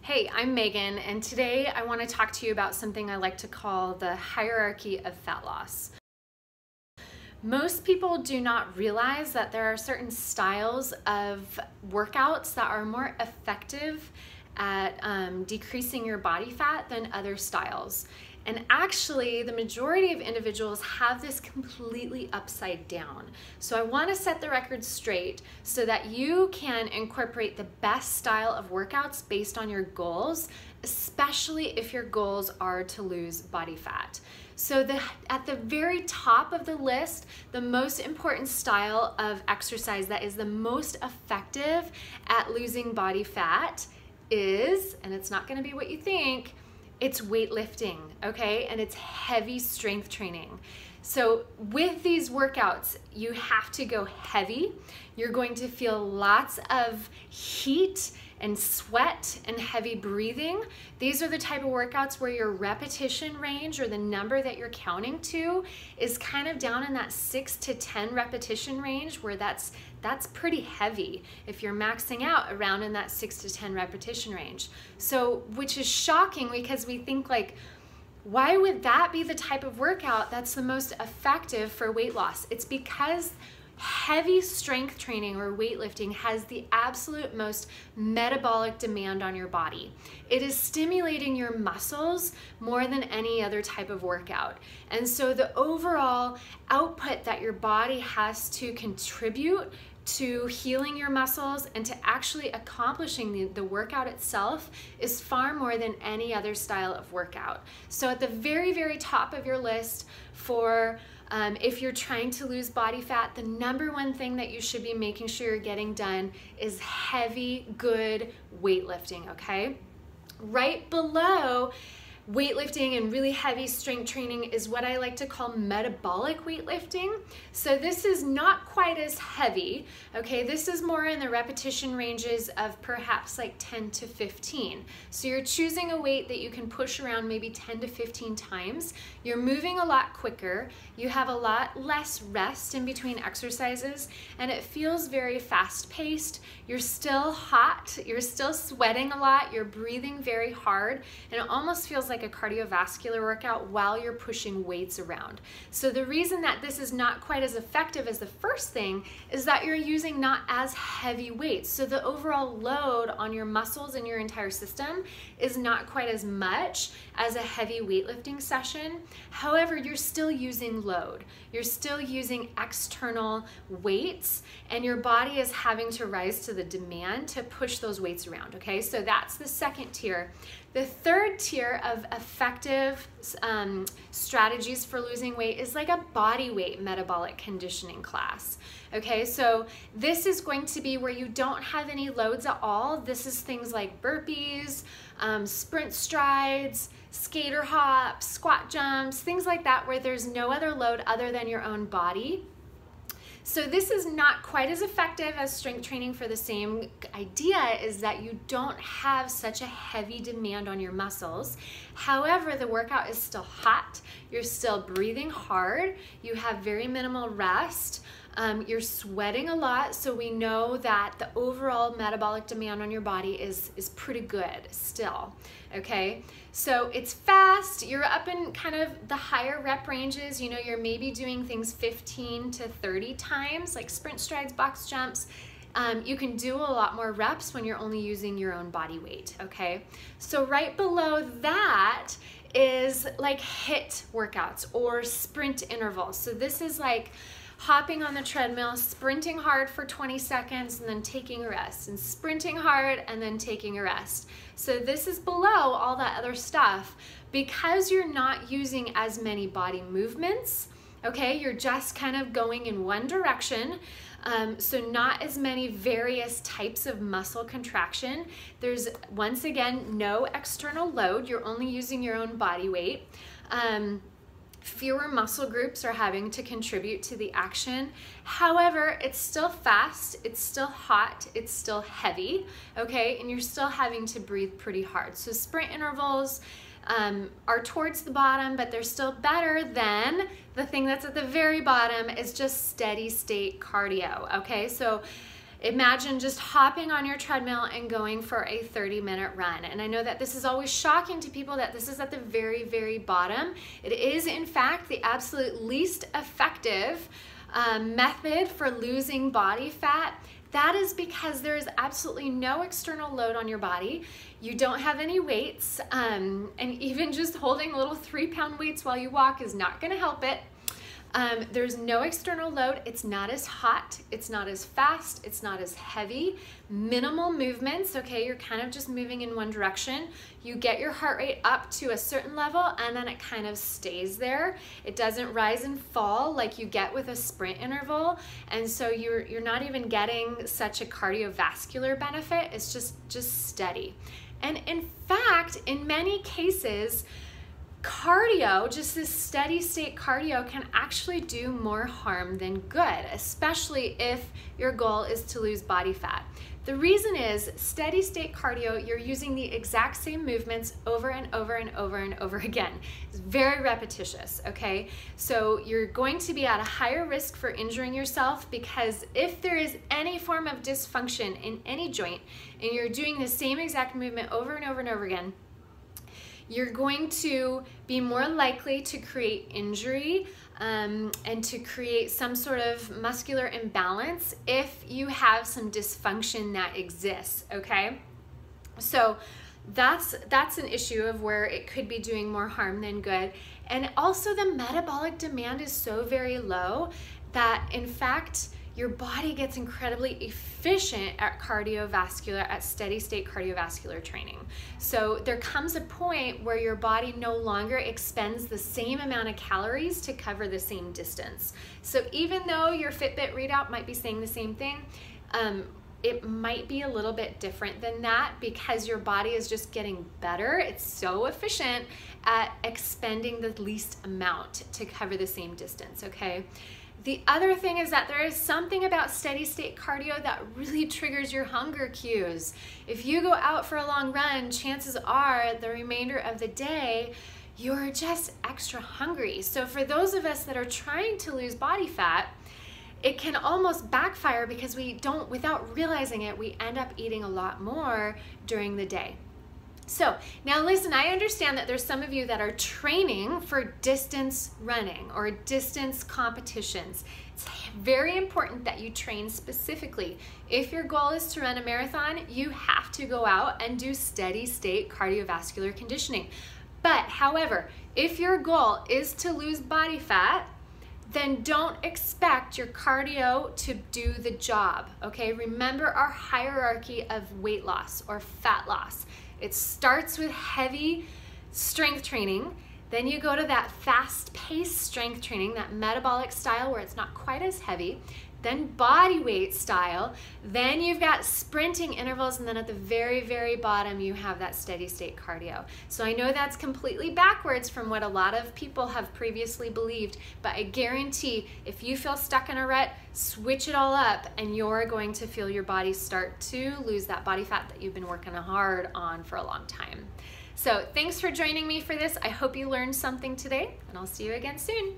Hey, I'm Megan, and today I want to talk to you about something I like to call the hierarchy of fat loss. Most people do not realize that there are certain styles of workouts that are more effective at decreasing your body fat than other styles. And actually, the majority of individuals have this completely upside down. So I want to set the record straight so that you can incorporate the best style of workouts based on your goals, especially if your goals are to lose body fat. So at the very top of the list, the most important style of exercise that is the most effective at losing body fat is, and it's not going to be what you think, it's weightlifting, okay? And it's heavy strength training. So with these workouts, you have to go heavy. You're going to feel lots of heat and sweat and heavy breathing. These are the type of workouts where your repetition range, or the number that you're counting to, is kind of down in that 6 to 10 repetition range, where that's pretty heavy if you're maxing out around in that 6 to 10 repetition range. So, which is shocking because we think like, why would that be the type of workout that's the most effective for weight loss? It's because heavy strength training or weightlifting has the absolute most metabolic demand on your body. It is stimulating your muscles more than any other type of workout. And so the overall output that your body has to contribute to healing your muscles and to actually accomplishing the workout itself is far more than any other style of workout. So at the very, very top of your list for if you're trying to lose body fat, the number one thing that you should be making sure you're getting done is heavy, good weightlifting, okay? Right below weightlifting and really heavy strength training is what I like to call metabolic weightlifting. So this is not quite as heavy, okay? This is more in the repetition ranges of perhaps like 10 to 15. So you're choosing a weight that you can push around maybe 10 to 15 times. You're moving a lot quicker. You have a lot less rest in between exercises, and it feels very fast-paced. You're still hot, you're still sweating a lot, you're breathing very hard, and it almost feels like a cardiovascular workout while you're pushing weights around. So the reason that this is not quite as effective as the first thing is that you're using not as heavy weights. So the overall load on your muscles and your entire system is not quite as much as a heavy weightlifting session. However, you're still using load. You're still using external weights, and your body is having to rise to the demand to push those weights around, okay? So that's the second tier. The third tier of effective strategies for losing weight is like a body weight metabolic conditioning class. Okay, so this is going to be where you don't have any loads at all. This is things like burpees, sprint strides, skater hops, squat jumps, things like that where there's no other load other than your own body. So this is not quite as effective as strength training for the same idea, is that you don't have such a heavy demand on your muscles. However, the workout is still hot, you're still breathing hard, you have very minimal rest, you're sweating a lot, so we know that the overall metabolic demand on your body is pretty good still, okay? So it's fast, you're up in kind of the higher rep ranges, you know, you're maybe doing things 15 to 30 times, like sprint strides, box jumps. You can do a lot more reps when you're only using your own body weight, okay? So right below that is like HIIT workouts or sprint intervals. So this is like hopping on the treadmill, sprinting hard for 20 seconds and then taking a rest, and sprinting hard and then taking a rest. So this is below all that other stuff because you're not using as many body movements, okay? You're just kind of going in one direction. So not as many various types of muscle contraction. There's, once again, no external load. You're only using your own body weight. Fewer muscle groups are having to contribute to the action. However, it's still fast, it's still hot, it's still heavy, okay? And you're still having to breathe pretty hard. So sprint intervals are towards the bottom, but they're still better than the thing that's at the very bottom is just steady state cardio, okay? So Imagine just hopping on your treadmill and going for a 30-minute run. And I know that this is always shocking to people that this is at the very, very bottom. It is, in fact, the absolute least effective method for losing body fat. That is because there is absolutely no external load on your body. You don't have any weights, and even just holding little 3-pound weights while you walk is not gonna help it. There's no external load. It's not as hot. It's not as fast. It's not as heavy. Minimal movements, okay? You're kind of just moving in one direction. You get your heart rate up to a certain level and then it kind of stays there. It doesn't rise and fall like you get with a sprint interval. And so you're not even getting such a cardiovascular benefit. It's just steady. And in fact, in many cases, cardio, just this steady state cardio, can actually do more harm than good, especially if your goal is to lose body fat. The reason is steady state cardio, you're using the exact same movements over and over and over and over again. It's very repetitious, okay? So you're going to be at a higher risk for injuring yourself, because if there is any form of dysfunction in any joint and you're doing the same exact movement over and over and over again, you're going to be more likely to create injury and to create some sort of muscular imbalance if you have some dysfunction that exists, okay? So that's an issue of where it could be doing more harm than good. And also the metabolic demand is so very low that, in fact, your body gets incredibly efficient at steady state cardiovascular training. So there comes a point where your body no longer expends the same amount of calories to cover the same distance. So even though your Fitbit readout might be saying the same thing, it might be a little bit different than that, because your body is just getting better. It's so efficient at expending the least amount to cover the same distance, okay? The other thing is that there is something about steady state cardio that really triggers your hunger cues. If you go out for a long run, chances are the remainder of the day, you're just extra hungry. So for those of us that are trying to lose body fat, it can almost backfire because without realizing it, we end up eating a lot more during the day. So now listen, I understand that there's some of you that are training for distance running or distance competitions. It's very important that you train specifically. If your goal is to run a marathon, you have to go out and do steady state cardiovascular conditioning. But however, if your goal is to lose body fat, then don't expect your cardio to do the job, okay? Remember our hierarchy of weight loss or fat loss. It starts with heavy strength training, then you go to that fast-paced strength training, that metabolic style where it's not quite as heavy, then body weight style, then you've got sprinting intervals, and then at the very, very bottom you have that steady state cardio. So I know that's completely backwards from what a lot of people have previously believed, but I guarantee if you feel stuck in a rut, switch it all up and you're going to feel your body start to lose that body fat that you've been working hard on for a long time. So thanks for joining me for this. I hope you learned something today, and I'll see you again soon.